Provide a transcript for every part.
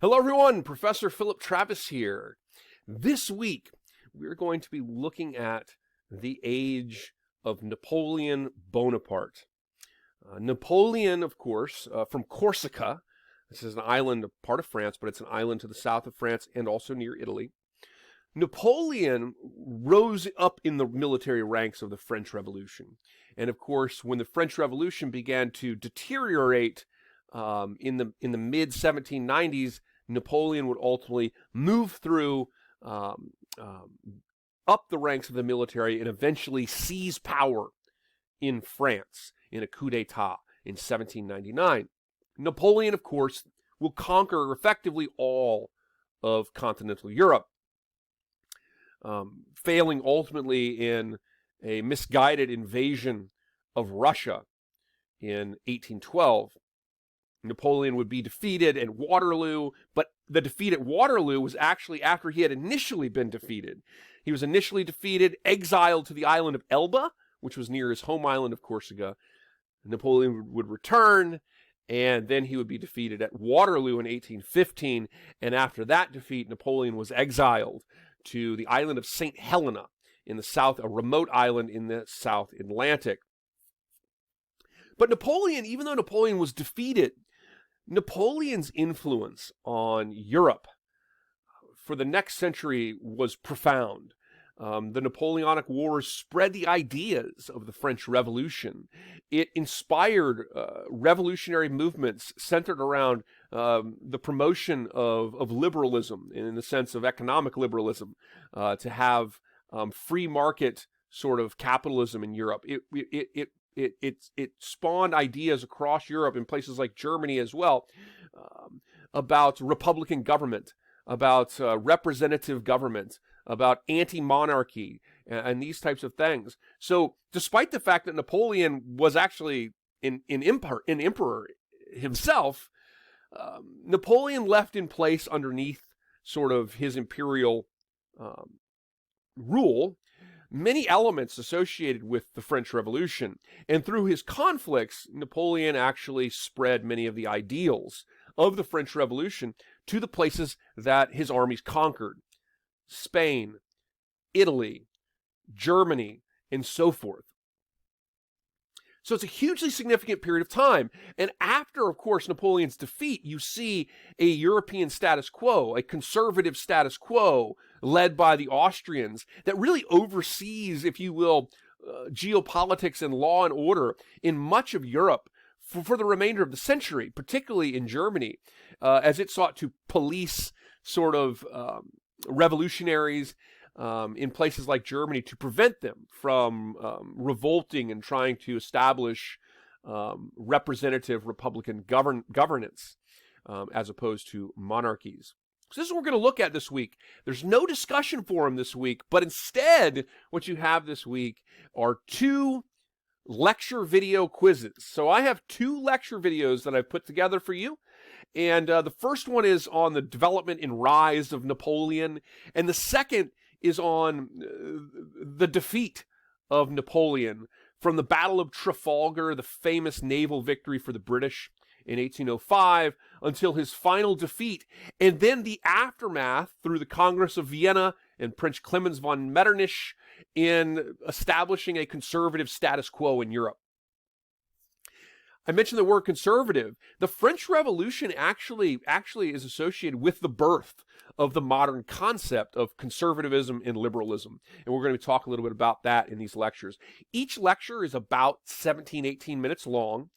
Hello everyone, Professor Philip Travis here. This week, we're going to be looking at the age of Napoleon Bonaparte. Napoleon, of course, from Corsica. This is an island, a part of France, but it's an island to the south of France and also near Italy. Napoleon rose up in the military ranks of the French Revolution. And of course, when the French Revolution began to deteriorate in the mid-1790s, Napoleon would ultimately move through up the ranks of the military and eventually seize power in France in a coup d'etat in 1799. Napoleon, of course, will conquer effectively all of continental Europe, failing ultimately in a misguided invasion of Russia in 1812. Napoleon would be defeated at Waterloo, but the defeat at Waterloo was actually after he had initially been defeated. He was initially defeated, exiled to the island of Elba, which was near his home island of Corsica. Napoleon would return, and then he would be defeated at Waterloo in 1815, and after that defeat, Napoleon was exiled to the island of St. Helena in the south, a remote island in the South Atlantic. But Napoleon, even though Napoleon was defeated, Napoleon's influence on Europe for the next century was profound. The Napoleonic Wars spread the ideas of the French Revolution. It inspired revolutionary movements centered around the promotion of liberalism, in the sense of economic liberalism, to have free market sort of capitalism in Europe. It spawned ideas across Europe in places like Germany as well, about republican government, about representative government, about anti-monarchy, and these types of things. So despite the fact that Napoleon was actually an emperor himself, Napoleon left in place underneath sort of his imperial rule many elements associated with the French Revolution. And through his conflicts, Napoleon actually spread many of the ideals of the French Revolution to the places that his armies conquered: Spain, Italy, Germany, and so forth. So it's a hugely significant period of time. And after, of course, Napoleon's defeat, you see a European status quo, a conservative status quo led by the Austrians that really oversees, if you will, geopolitics and law and order in much of Europe for the remainder of the century, particularly in Germany, as it sought to police sort of revolutionaries in places like Germany to prevent them from revolting and trying to establish representative Republican governance as opposed to monarchies. So this is what we're going to look at this week. There's no discussion forum this week, but instead what you have this week are two lecture video quizzes. So I have two lecture videos that I've put together for you. And the first one is on the development and rise of Napoleon. And the second is on the defeat of Napoleon from the Battle of Trafalgar, the famous naval victory for the British in 1805, until his final defeat, and then the aftermath through the Congress of Vienna and Prince Clemens von Metternich in establishing a conservative status quo in Europe. I mentioned the word conservative. The French Revolution actually is associated with the birth of the modern concept of conservatism and liberalism. And we're going to talk a little bit about that in these lectures. Each lecture is about 17, 18 minutes long.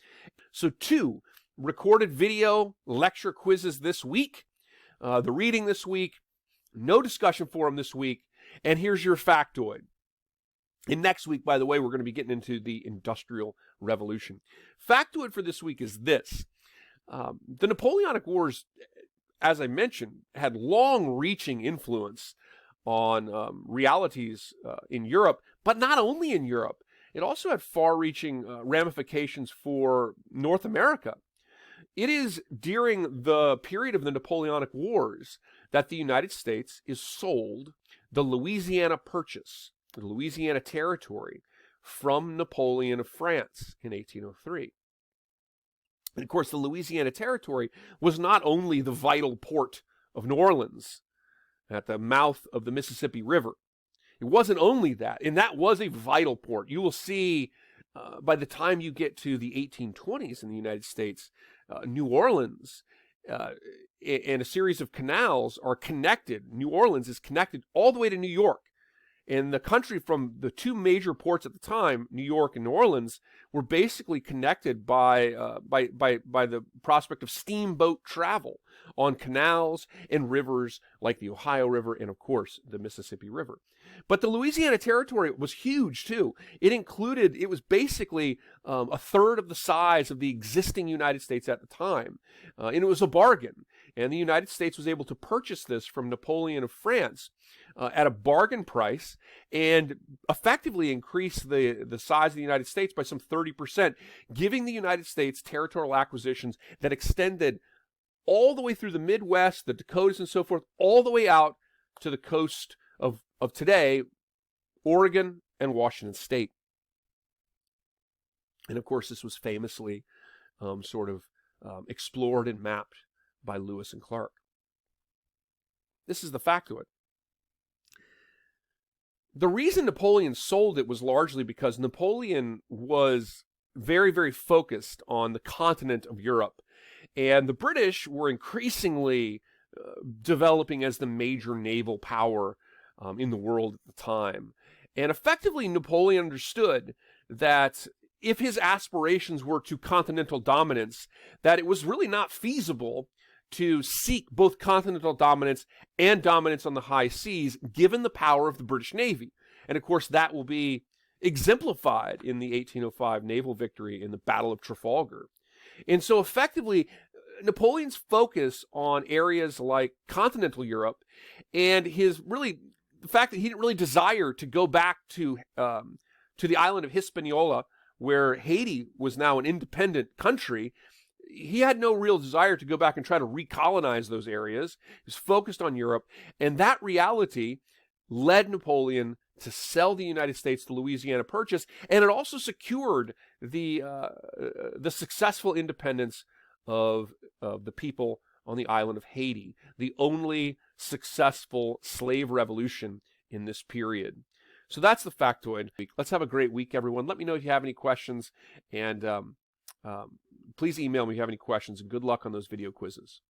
So two recorded video lecture quizzes this week, the reading this week, no discussion forum this week, and here's your factoid. And next week, by the way, we're going to be getting into the Industrial Revolution. Factoid for this week is this. The Napoleonic Wars, as I mentioned, had long-reaching influence on realities in Europe, but not only in Europe. It also had far-reaching ramifications for North America. It is during the period of the Napoleonic Wars that the United States is sold the Louisiana Purchase, the Louisiana Territory, from Napoleon of France in 1803. And of course, the Louisiana Territory was not only the vital port of New Orleans at the mouth of the Mississippi River. It wasn't only that, and that was a vital port. You will see by the time you get to the 1820s in the United States, New Orleans and a series of canals are connected. New Orleans is connected all the way to New York. And the country, from the two major ports at the time, New York and New Orleans, were basically connected by the prospect of steamboat travel on canals and rivers like the Ohio River and, of course, the Mississippi River. But the Louisiana Territory was huge, too. It was basically a third of the size of the existing United States at the time. And it was a bargain. And the United States was able to purchase this from Napoleon of France at a bargain price and effectively increase the size of the United States by some 30%, giving the United States territorial acquisitions that extended all the way through the Midwest, the Dakotas and so forth, all the way out to the coast of today, Oregon and Washington State. And of course, this was famously explored and mapped by Lewis and Clark. This is the factoid. The reason Napoleon sold it was largely because Napoleon was very, very focused on the continent of Europe. And the British were increasingly developing as the major naval power in the world at the time. And effectively, Napoleon understood that if his aspirations were to continental dominance, that it was really not feasible to seek both continental dominance and dominance on the high seas, given the power of the British Navy. And of course, that will be exemplified in the 1805 naval victory in the Battle of Trafalgar. And so effectively, Napoleon's focus on areas like continental Europe and the fact that he didn't really desire to go back to the island of Hispaniola, where Haiti was now an independent country, he had no real desire to go back and try to recolonize those areas. He was focused on Europe, and that reality led Napoleon to sell the United States the Louisiana Purchase, and it also secured the successful independence of the people on the island of Haiti, the only successful slave revolution in this period. So that's the factoid. Let's have a great week, everyone. Let me know if you have any questions, and please email me if you have any questions, and good luck on those video quizzes.